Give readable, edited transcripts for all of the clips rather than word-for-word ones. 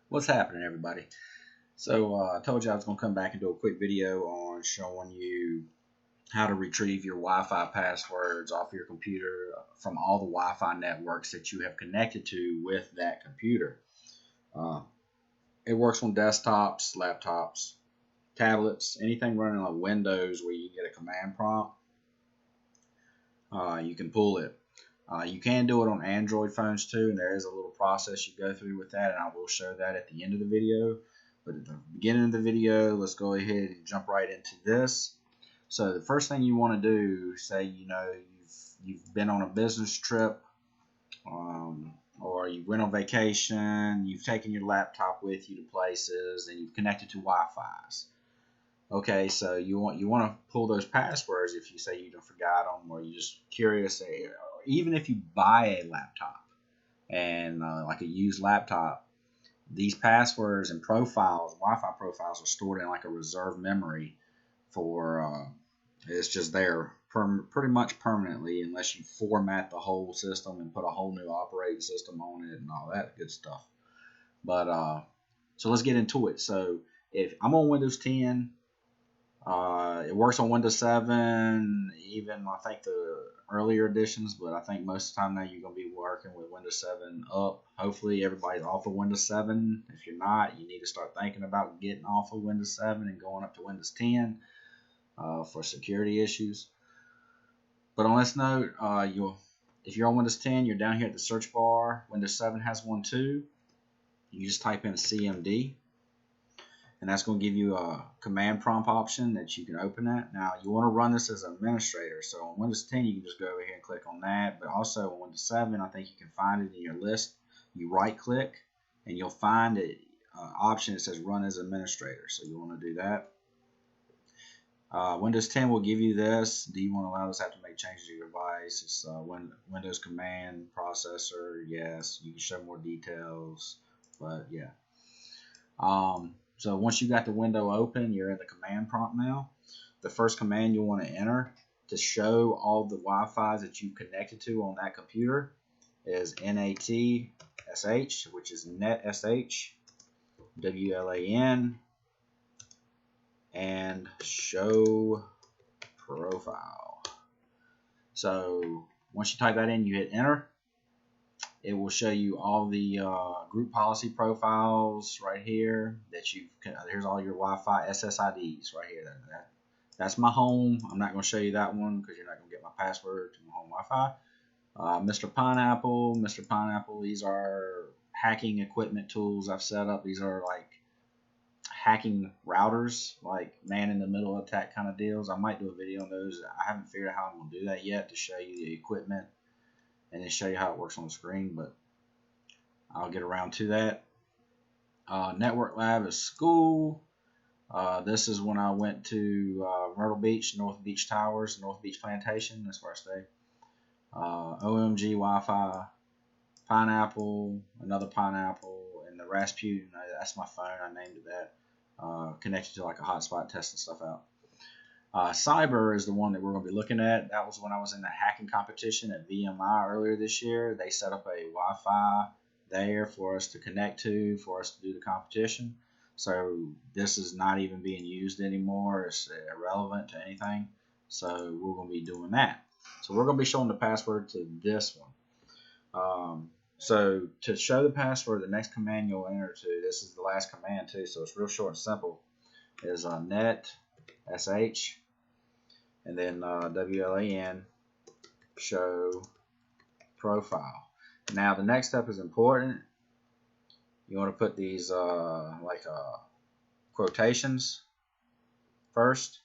What's happening, everybody? So I told you I was going to come back and do a quick video on showing you how to retrieve your Wi-Fi passwords off your computer from all the Wi-Fi networks that you have connected to with that computer. Uh, it works on desktops, laptops, tablets, anything running on Windows where you get a command prompt. You can pull it. You can do it on Android phones too, and there is a little process you go through with that, and I will show that at the end of the video. But at the beginning of the video, let's go ahead and jump right into this. So the first thing you want to do, say you've been on a business trip, or you went on vacation, you've taken your laptop with you to places, and you've connected to Wi-Fi's. Okay, so you want to pull those passwords if you say you forgot them, or you're just curious, or even if you buy a laptop and like a used laptop, these passwords and profiles, Wi-Fi profiles, are stored in like a reserve memory for it's just there pretty much permanently, unless you format the whole system and put a whole new operating system on it and all that good stuff. But so let's get into it. So if I'm on Windows 10. It works on Windows 7, even I think the earlier editions, but I think most of the time now you're going to be working with Windows 7 up. Hopefully everybody's off of Windows 7. If you're not, you need to start thinking about getting off of Windows 7 and going up to Windows 10 for security issues. But on this note, if you're on Windows 10, you're down here at the search bar. Windows 7 has one too. You just type in CMD. And that's going to give you a command prompt option that you can open that. Now, you want to run this as an administrator. So on Windows 10, you can just go over here and click on that. But also on Windows 7, I think you can find it in your list. You right-click, and you'll find an option that says Run as Administrator. So you want to do that. Windows 10 will give you this. Do you want to allow this app to make changes to your device? It's Windows Command Processor. Yes, you can show more details. But yeah. So once you got the window open, you're in the command prompt now. The first command you'll want to enter to show all the Wi-Fi's that you've connected to on that computer is NETSH, which is NETSH, WLAN, and show profile. So once you type that in, you hit enter. It will show you all the group policy profiles right here. Here's all your Wi-Fi SSIDs right here. That's my home. I'm not going to show you that one because you're not going to get my password to my home Wi-Fi. Mr. Pineapple. These are hacking equipment tools I've set up. These are like hacking routers, like man in the middle attack kind of deals. I might do a video on those. I haven't figured out how I'm going to do that yet to show you the equipment and then show you how it works on the screen, but I'll get around to that. Network Lab is school. This is when I went to Myrtle Beach, North Beach Towers, North Beach Plantation. That's where I stay. OMG Wi-Fi, Pineapple, another Pineapple, and the Rasputin. That's my phone. I named it that. Connected to like a hotspot, testing stuff out. Cyber is the one that we're going to be looking at. That was when I was in the hacking competition at VMI earlier this year. They set up a Wi-Fi there for us to connect to, for us to do the competition. So this is not even being used anymore. It's irrelevant to anything. So we're going to be doing that. So we're going to be showing the password to this one. So to show the password, the next command you'll enter to, this is the last command too, so it's real short and simple, is NETSH, and then WLAN, show profile. Now the next step is important. You want to put these quotations first,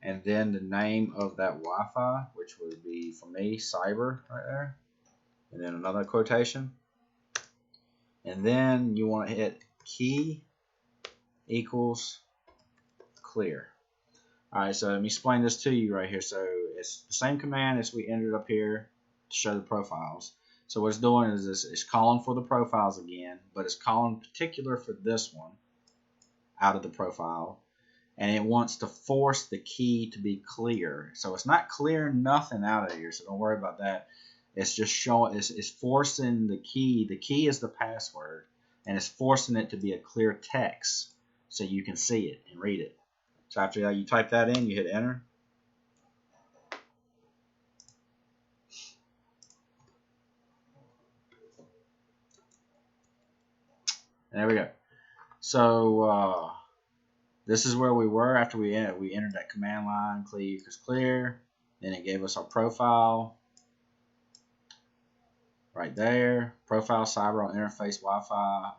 and then the name of that Wi-Fi, which would be, for me, cyber right there, and then another quotation, and then you want to hit key equals clear. Alright, so let me explain this to you right here. So it's the same command as we entered up here to show the profiles. So what it's doing is it's calling for the profiles again, but it's calling particular for this one out of the profile, and it wants to force the key to be clear. So it's not clearing nothing out of here, so don't worry about that. It's just showing, it's forcing the key. The key is the password, and it's forcing it to be a clear text so you can see it and read it. So after that, you type that in, you hit enter. And there we go. So this is where we were after we entered that command line, clear equals clear. Then it gave us our profile right there. Profile, cyber, interface, Wi-Fi.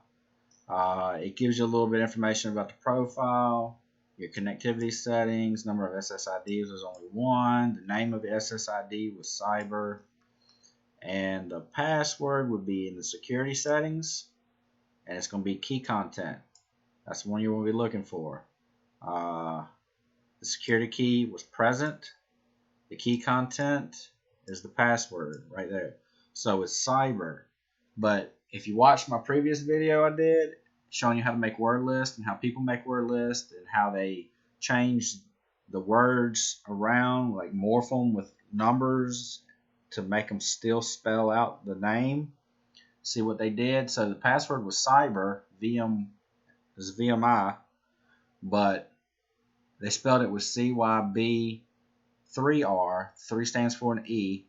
It gives you a little bit of information about the profile, your connectivity settings, number of SSIDs was only 1, the name of the SSID was cyber, and the password would be in the security settings, and it's going to be key content. That's the one you will be looking for. The security key was present. The key content is the password right there. So it's cyber. But if you watched my previous video I did showing you how to make word lists and how people make word lists and how they change the words around, like morph them with numbers to make them still spell out the name. See what they did? So the password was cyber, VM is VMI, but they spelled it with CYB 3R, 3 stands for an E,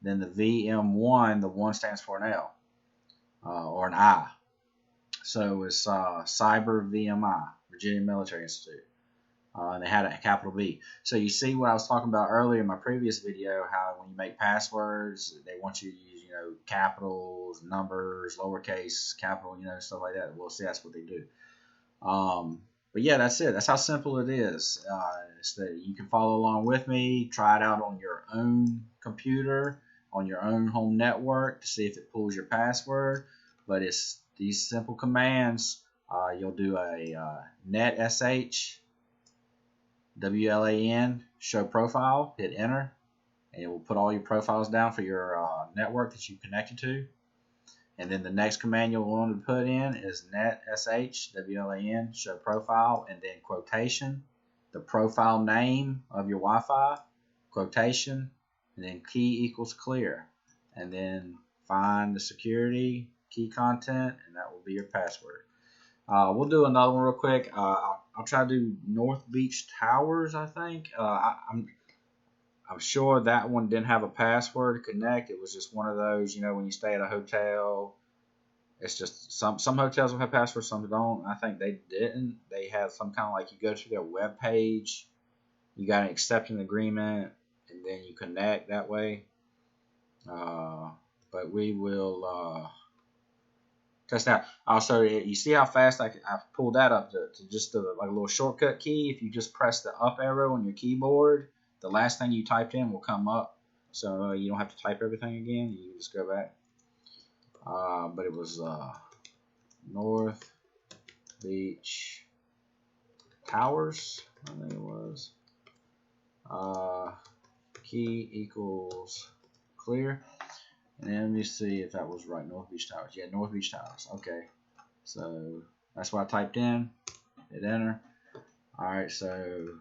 then the VM1, the 1 stands for an L, or an I. So it's Cyber VMI, Virginia Military Institute. And they had a capital B. So you see what I was talking about earlier in my previous video, how when you make passwords, they want you to use, capitals, numbers, lowercase, capital, stuff like that. Well, see, that's what they do. But yeah, that's it. That's how simple it is. It's that you can follow along with me, try it out on your own computer, on your own home network to see if it pulls your password. But it's these simple commands. You'll do a NETSH, WLAN, show profile, hit enter, and it will put all your profiles down for your network that you connected to. And then the next command you'll want to put in is NETSH, WLAN, show profile, and then quotation, the profile name of your Wi-Fi, quotation, and then key equals clear. And then find the security, key content, and that will be your password. We'll do another one real quick. I'll try to do North Beach Towers, I think. I'm sure that one didn't have a password to connect. It was just one of those, when you stay at a hotel, it's just some hotels will have passwords, some don't. I think they didn't. They had some kind of like you go to their web page, you got an accepting agreement, and then you connect that way. But we will test out. Also, you see how fast I pulled that up to just like a little shortcut key. If you just press the up arrow on your keyboard, the last thing you typed in will come up, so you don't have to type everything again. You can just go back. But it was North Beach Towers, I think it was. Key equals clear. And then let me see if that was right. North Beach Towers. Yeah, North Beach Towers. Okay. So that's what I typed in. Hit enter. Alright, so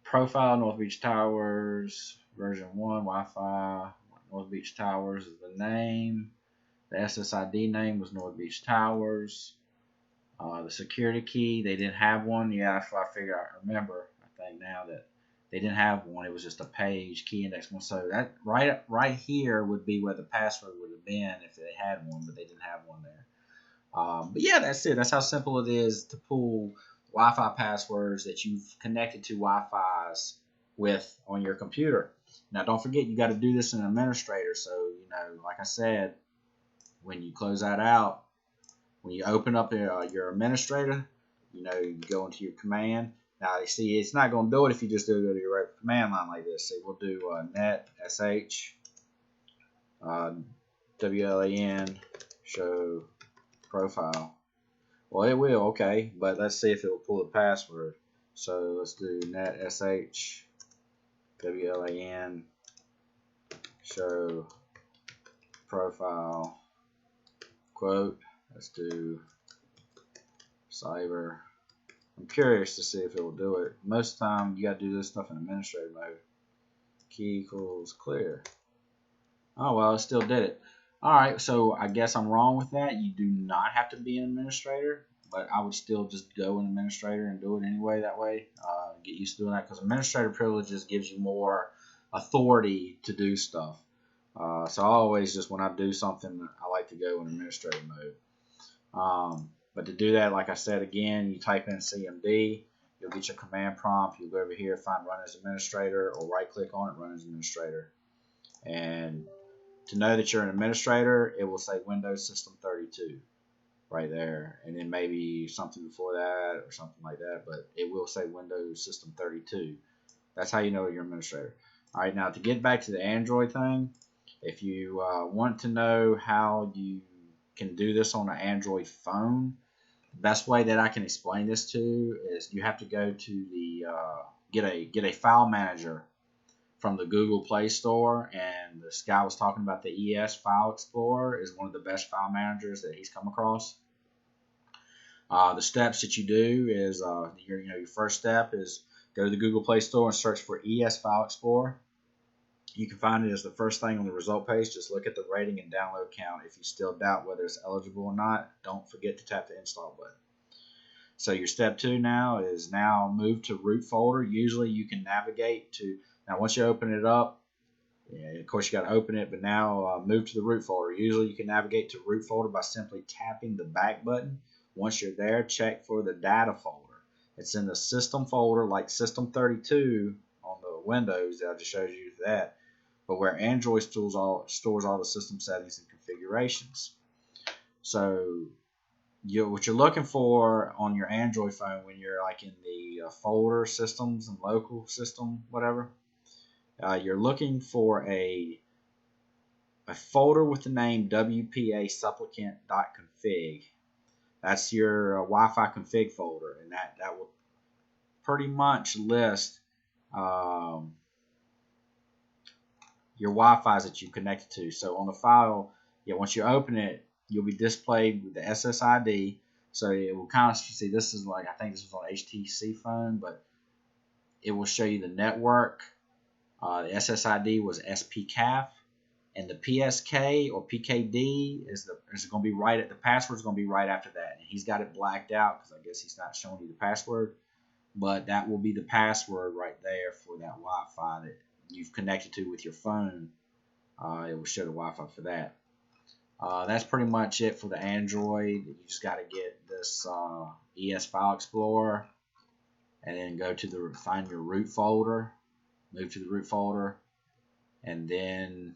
profile, North Beach Towers, version 1, Wi-Fi, North Beach Towers is the name. The SSID name was North Beach Towers. The security key, they didn't have one. Yeah, that's what I figured. I remember, I think now that they didn't have one. It was just a page, key index one. So that right here would be where the password would have been if they had one, but they didn't have one there. But yeah, that's it. That's how simple it is to pull Wi-Fi passwords that you've connected to Wi-Fi's with on your computer. Now, don't forget, you got to do this in administrator. So, like I said, when you close that out, when you open up your administrator, you go into your command. Now, you see, it's not going to do it if you just do it to your regular command line like this. See, we'll do NETSH, WLAN, show profile. Well, it will, okay, but let's see if it will pull the password. So let's do NETSH, WLAN, show profile, quote. Let's do cyber. I'm curious to see if it will do it. Most of the time, you got to do this stuff in administrative mode. Key equals clear. Oh, well, it still did it. Alright, so I guess I'm wrong with that. You do not have to be an administrator, but I would still just go an administrator and do it anyway that way. Get used to doing that, because administrator privileges gives you more authority to do stuff. So I always just, when I do something, I like to go in administrator mode. But to do that, like I said again, you type in CMD, you'll get your command prompt, you'll go over here, find Run as Administrator, or right click on it, Run as Administrator. And to know that you're an administrator, it will say Windows System 32 right there, and then maybe something before that or something like that, but it will say Windows System 32. That's how you know you're an administrator. Alright, now to get back to the Android thing, if you want to know how you can do this on an Android phone, the best way that I can explain this to is you have to go to the get a file manager from the Google Play Store, and this guy was talking about the ES File Explorer is one of the best file managers that he's come across. The steps that you do is your first step is go to the Google Play Store and search for ES File Explorer. You can find it as the first thing on the result page. Just look at the rating and download count. If you still doubt whether it's eligible or not, don't forget to tap the install button. So your step 2 now is move to root folder. Usually you can navigate to, now once you open it up, of course you got to open it, but now move to the root folder. Usually you can navigate to root folder by simply tapping the back button. Once you're there, check for the data folder. It's in the system folder, like System 32 on the Windows that I just showed you that, but where Android stores all the system settings and configurations. So what you're looking for on your Android phone when you're like in the folder systems and local system, whatever, you're looking for a folder with the name WPA supplicant.config. That's your Wi-Fi config folder, and that will pretty much list your Wi-Fi's that you connected to. So on the file, once you open it, you'll be displayed with the SSID. So it will kind of see, this is like, I think this was on HTC phone, but it will show you the network. The SSID was SPCAF, and the PSK or PKD is going to be right at the password is going to be right after that. And he's got it blacked out because I guess he's not showing you the password, but that will be the password right there for that Wi-Fi that you've connected to with your phone. It will show the Wi-Fi for that. That's pretty much it for the Android. You just got to get this ES File Explorer, and then go to find your root folder, move to the root folder, and then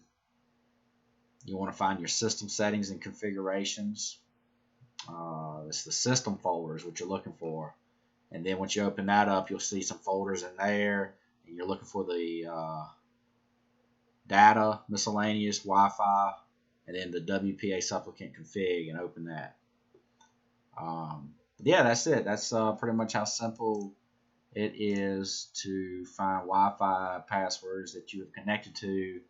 you want to find your system settings and configurations. It's the system folder is what you're looking for, and then once you open that up, you'll see some folders in there, and you're looking for the data, miscellaneous, Wi-Fi, and then the WPA supplicant config, and open that. Yeah, that's it. That's pretty much how simple it is to find Wi-Fi passwords that you have connected to.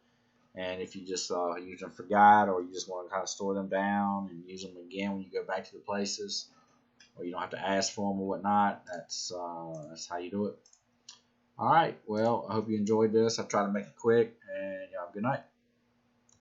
And if you just use them forgot, or you just want to kind of store them down and use them again when you go back to the places, or you don't have to ask for them or whatnot, that's how you do it. All right. Well, I hope you enjoyed this. I tried to make it quick, and y'all have a good night.